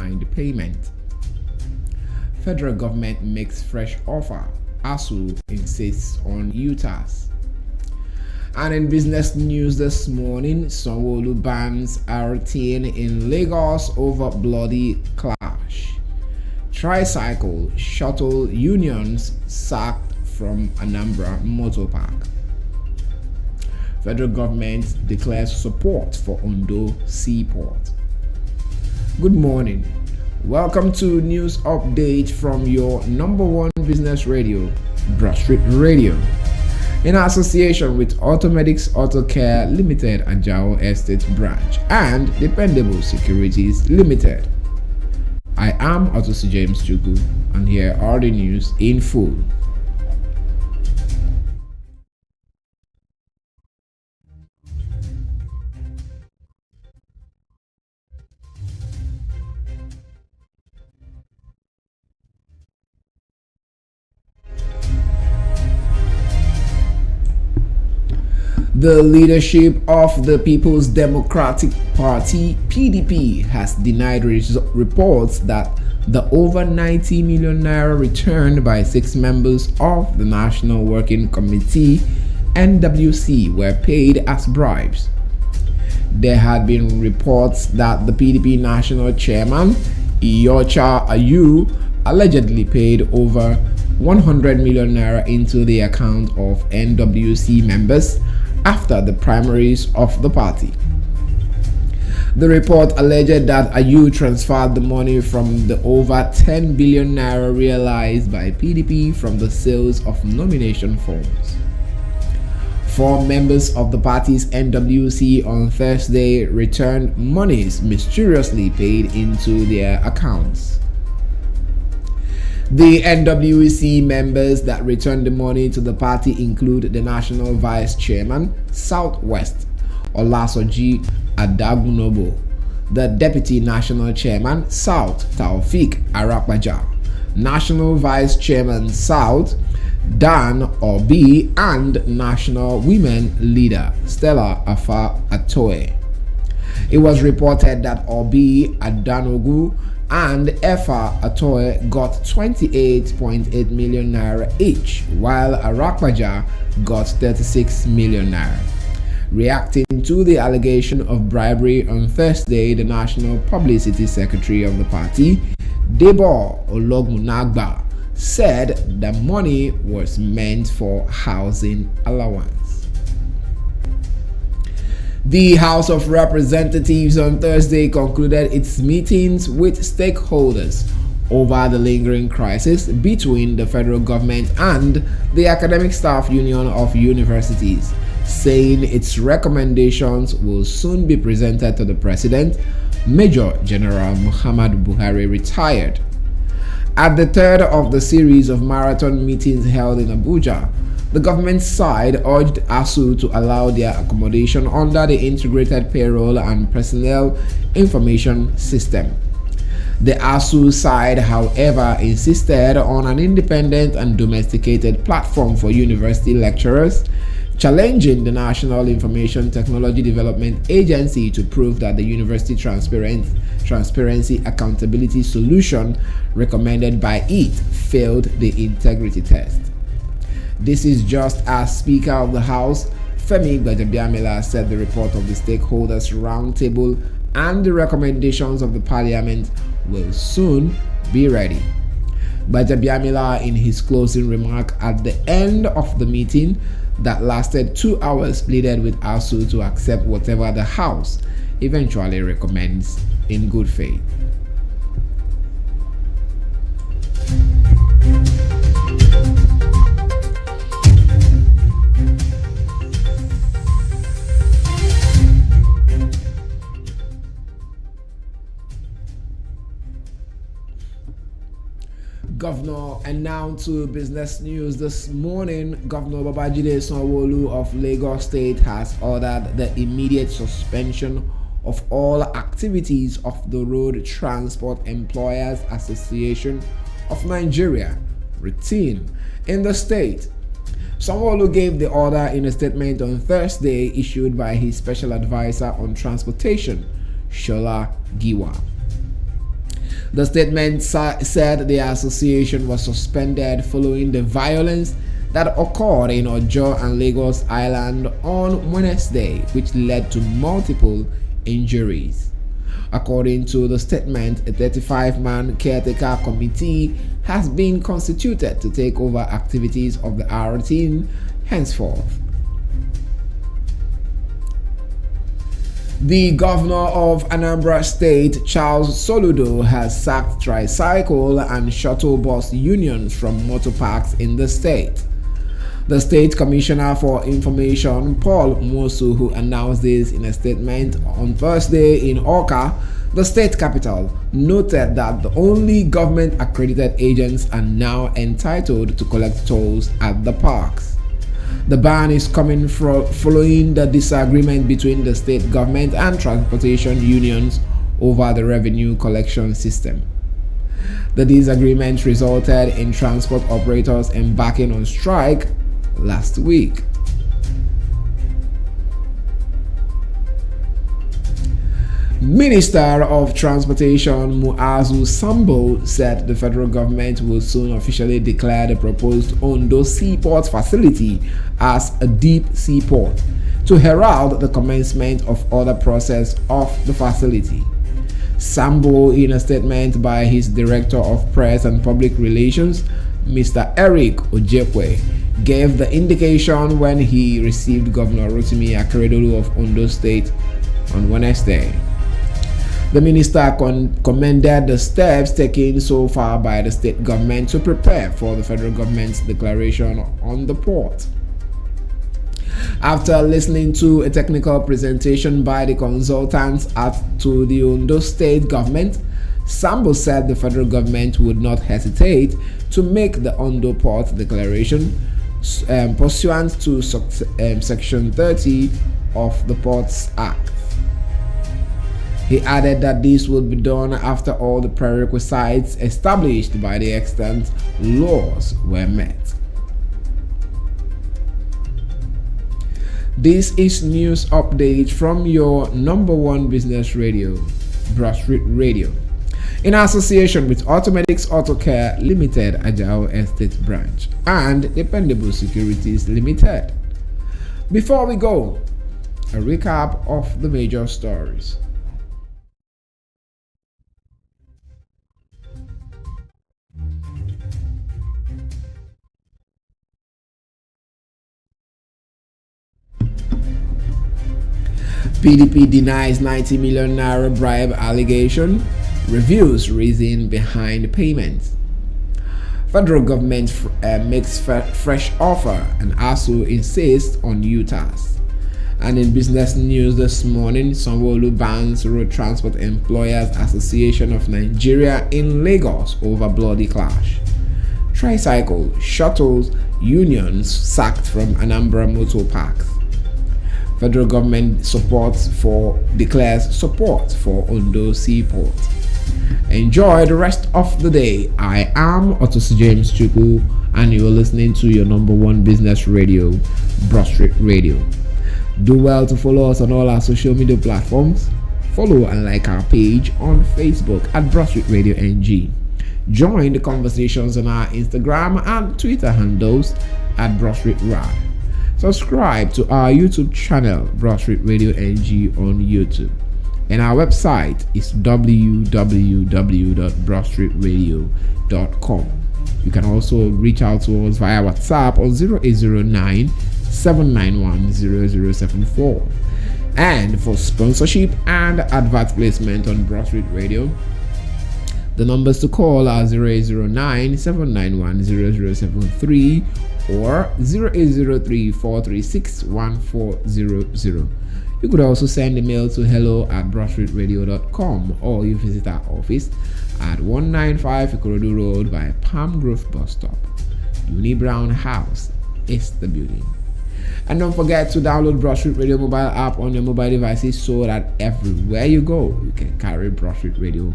behind payment. Federal government makes fresh offer. ASUU insists on UTAS. And in business news this morning, Sanwo-Olu bans RTN in Lagos over bloody clash. Tricycle shuttle unions sacked from Anambra Motor Park. Federal government declares support for Ondo Seaport. Good morning. Welcome to News Update from your number one business radio, Broad Street Radio, in association with Automedics Auto Care Limited and Ajao Estate Branch and Dependable Securities Limited. I am Otosi James Chuku, and here are the news in full. The leadership of the People's Democratic Party, PDP, has denied reports that the over 90 million naira returned by 6 members of the National Working Committee, NWC, were paid as bribes. There had been reports that the PDP National Chairman, 𝐃𝐞𝐬, allegedly paid over 100 million naira into the account of NWC members after the primaries of the party. The report alleged that 𝐬 transferred the money from the over 10 billion naira realized by PDP from the sales of nomination forms. 4 members of the party's NWC on Thursday returned monies mysteriously paid into their accounts. The NWC members that returned the money to the party include the National Vice Chairman, Southwest, Olasoji Adagunobo, the Deputy National Chairman, South, Taofik Arapbaja, National Vice Chairman, South, Dan Obi, and National Women Leader, Stella Afa Atoe. It was reported that Obi, Adanogu, and Efa Atoe got 28.8 million naira each, while Arakbaja got 36 million naira. Reacting to the allegation of bribery on Thursday, the National Publicity Secretary of the party, Debo Ologunagba, said the money was meant for housing allowance. The House of Representatives on Thursday concluded its meetings with stakeholders over the lingering crisis between the federal government and the Academic Staff Union of Universities, saying its recommendations will soon be presented to the President, Major General Muhammadu Buhari, retired. At the third of the series of marathon meetings held in Abuja, the government side urged ASUU to allow their accommodation under the Integrated Payroll and Personnel Information System. The ASUU side, however, insisted on an independent and domesticated platform for university lecturers, challenging the National Information Technology Development Agency to prove that the University Transparency Accountability Solution recommended by it failed the integrity test. This is just as Speaker of the House, Femi Gbajabiamila, said the report of the Stakeholders Roundtable and the recommendations of the Parliament will soon be ready. Gbajabiamila, in his closing remark at the end of the meeting that lasted 2 hours, pleaded with ASUU to accept whatever the House eventually recommends in good faith. Governor, and now to business news this morning. Governor Babajide Sanwo-Olu of Lagos State has ordered the immediate suspension of all activities of the Road Transport Employers Association of Nigeria, routine, in the state. Sanwo-Olu gave the order in a statement on Thursday issued by his special advisor on transportation, Shola Giwa. The statement said the association was suspended following the violence that occurred in Ojo and Lagos Island on Wednesday, which led to multiple injuries. According to the statement, a 35-man caretaker committee has been constituted to take over activities of the R team henceforth. The governor of Anambra State, Charles Soludo, has sacked tricycle and shuttle bus unions from motor parks in the state. The State Commissioner for Information, Paul Mosu, who announced this in a statement on Thursday in Awka, the state capital, noted that the only government-accredited agents are now entitled to collect tolls at the parks. The ban is coming following the disagreement between the state government and transportation unions over the revenue collection system. The disagreement resulted in transport operators embarking on strike last week. Minister of Transportation Muazu Sambo said the federal government will soon officially declare the proposed Ondo Seaport facility as a deep seaport to herald the commencement of other process of the facility. Sambo, in a statement by his Director of Press and Public Relations, Mr. Eric Ojekwe, gave the indication when he received Governor Rotimi Akeredolu of Ondo State on Wednesday. The minister commended the steps taken so far by the state government to prepare for the federal government's declaration on the port. After listening to a technical presentation by the consultants to the Ondo State government, Sambo said the federal government would not hesitate to make the Ondo Port Declaration pursuant to Section 30 of the Ports Act. He added that this would be done after all the prerequisites established by the extant laws were met. This is news update from your number one business radio, Brushwood Radio, in association with Automedics Auto Care Limited, Ajao Estate Branch, and Dependable Securities Limited. Before we go, a recap of the major stories. PDP denies 90 million naira bribe allegation, reviews reason behind payments. Federal government makes fresh offer and ASU insists on UTAS. And in business news this morning, Sanwo-Olu bans Road Transport Employers Association of Nigeria in Lagos over bloody clash. Tricycle, shuttles, unions sacked from Anambra motor parks. Federal government declares support for Ondo Seaport. Enjoy the rest of the day. I am Otosi James Chuku, and you're listening to your number one business radio, Brushwood Radio. Do well to follow us on all our social media platforms. Follow and like our page on Facebook at Brushwood Radio NG. Join the conversations on our Instagram and Twitter handles at Brushwood Rad. Subscribe to our YouTube channel, Brushwood Radio NG on YouTube. And our website is www.brushwoodradio.com. You can also reach out to us via WhatsApp on 0809 791 0074. And for sponsorship and advert placement on Brushwood Radio, the numbers to call are 0809 791 0073 or 0803-436-1400. You could also send a mail to hello@brushwoodradio.com, or you visit our office at 195 Ikorodu Road by Palm Grove Bus Stop. Uni Brown House is the building. And don't forget to download Brushwood Radio mobile app on your mobile devices so that everywhere you go, you can carry Brushwood Radio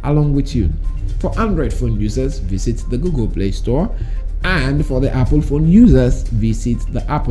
along with you. For Android phone users, visit the Google Play Store. And for the Apple phone users, visit the Apple